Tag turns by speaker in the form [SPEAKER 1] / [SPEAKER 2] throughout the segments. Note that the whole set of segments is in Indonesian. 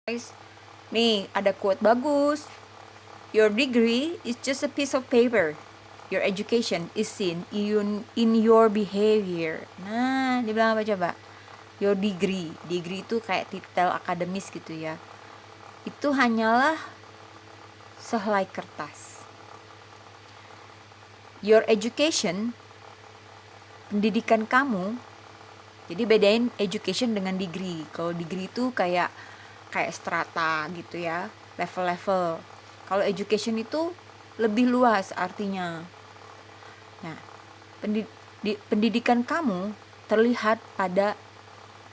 [SPEAKER 1] Guys, nih ada quote bagus. Your degree is just a piece of paper. Your education is seen in your behavior. Nah, dibilang apa coba? Your degree. Degree itu kayak titel akademis gitu ya. Itu hanyalah sehelai kertas. Your education, pendidikan kamu. Jadi bedain education dengan degree. Kalau degree itu kayak strata gitu ya, level-level. Kalau education itu lebih luas artinya. Nah, pendidikan kamu terlihat pada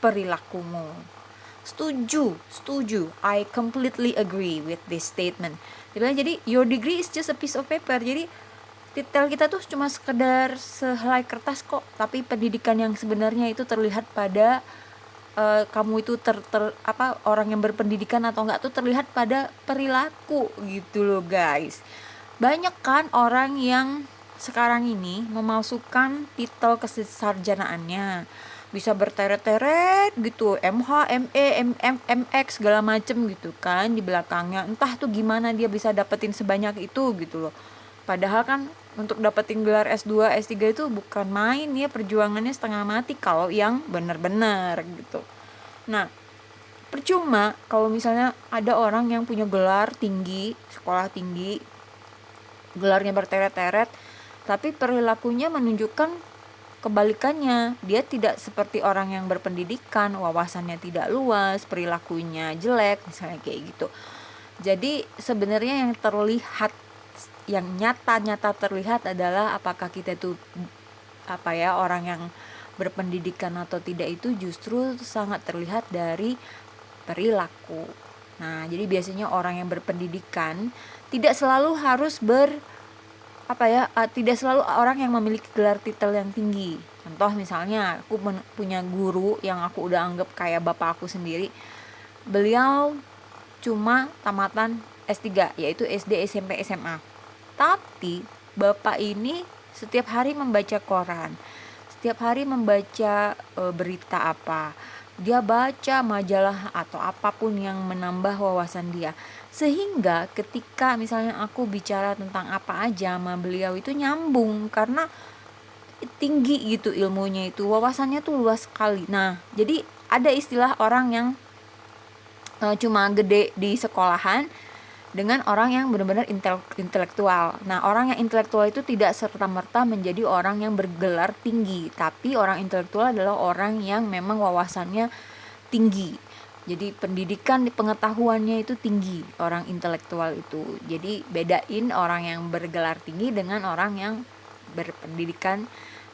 [SPEAKER 1] perilakumu. Setuju. I completely agree with this statement. Jadi your degree is just a piece of paper. Jadi titel kita tuh cuma sekedar sehelai kertas kok, tapi pendidikan yang sebenarnya itu terlihat pada kamu itu orang yang berpendidikan atau enggak tuh terlihat pada perilaku gitu loh guys. Banyak kan orang yang sekarang ini memalsukan titel kesarjanaannya, bisa berteret-teret gitu, MH, ME, MM, MX segala macem gitu kan di belakangnya. Entah tuh gimana dia bisa dapetin sebanyak itu gitu loh. Padahal kan untuk dapetin gelar S2, S3 itu bukan main ya, perjuangannya setengah mati kalau yang benar-benar gitu. Nah, percuma kalau misalnya ada orang yang punya gelar tinggi, sekolah tinggi, gelarnya berteret-teret, tapi perilakunya menunjukkan kebalikannya. Dia tidak seperti orang yang berpendidikan, wawasannya tidak luas, perilakunya jelek, misalnya kayak gitu. Jadi sebenarnya yang terlihat, yang nyata-nyata terlihat adalah apakah kita itu orang yang berpendidikan atau tidak, itu justru sangat terlihat dari perilaku. Nah, jadi biasanya orang yang berpendidikan tidak selalu harus tidak selalu orang yang memiliki gelar titel yang tinggi. Contoh misalnya aku punya guru yang aku udah anggap kayak bapak aku sendiri. Beliau cuma tamatan S3, yaitu SD, SMP, SMA. Tapi bapak ini setiap hari membaca koran, setiap hari membaca berita apa, dia baca majalah atau apapun yang menambah wawasan dia, sehingga ketika misalnya aku bicara tentang apa aja sama beliau itu nyambung karena tinggi gitu ilmunya, itu wawasannya tuh luas sekali. Nah, jadi ada istilah orang yang cuma gede di sekolahan dengan orang yang benar-benar intelektual. Nah, orang yang intelektual itu tidak serta-merta menjadi orang yang bergelar tinggi, tapi orang intelektual adalah orang yang memang wawasannya tinggi. Jadi pendidikan, pengetahuannya itu tinggi, orang intelektual itu. Jadi bedain orang yang bergelar tinggi dengan orang yang berpendidikan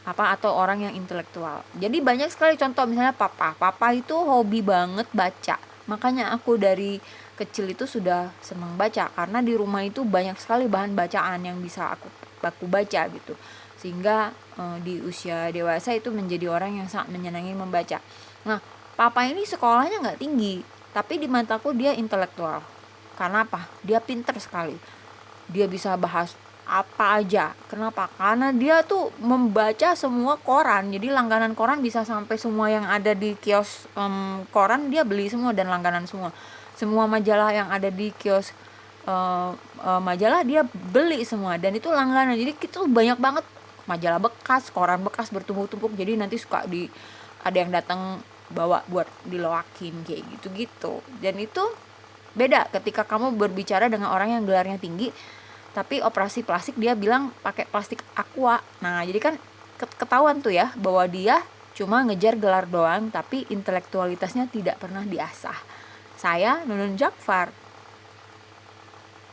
[SPEAKER 1] atau orang yang intelektual. Jadi banyak sekali contoh, misalnya papa itu hobi banget baca. Makanya aku dari kecil itu sudah senang baca, karena di rumah itu banyak sekali bahan bacaan yang bisa aku baca gitu, sehingga di usia dewasa itu menjadi orang yang sangat menyenangi membaca. Nah, papa ini sekolahnya nggak tinggi, tapi di mataku dia intelektual. Karena apa? Dia pinter sekali, dia bisa bahas apa aja. Kenapa? Karena dia tuh membaca semua koran. Jadi langganan koran bisa sampai semua yang ada di kios koran dia beli semua, dan langganan semua majalah yang ada di kios majalah dia beli semua, dan itu langganan. Jadi itu banyak banget majalah bekas, koran bekas bertumpuk-tumpuk. Jadi nanti suka ada yang datang bawa buat diloakin kayak gitu-gitu. Dan itu beda ketika kamu berbicara dengan orang yang gelarnya tinggi tapi operasi plastik dia bilang pakai plastik aqua. Nah, jadi kan ketahuan tuh ya bahwa dia cuma ngejar gelar doang, tapi intelektualitasnya tidak pernah diasah. Saya Nunun Jakfar.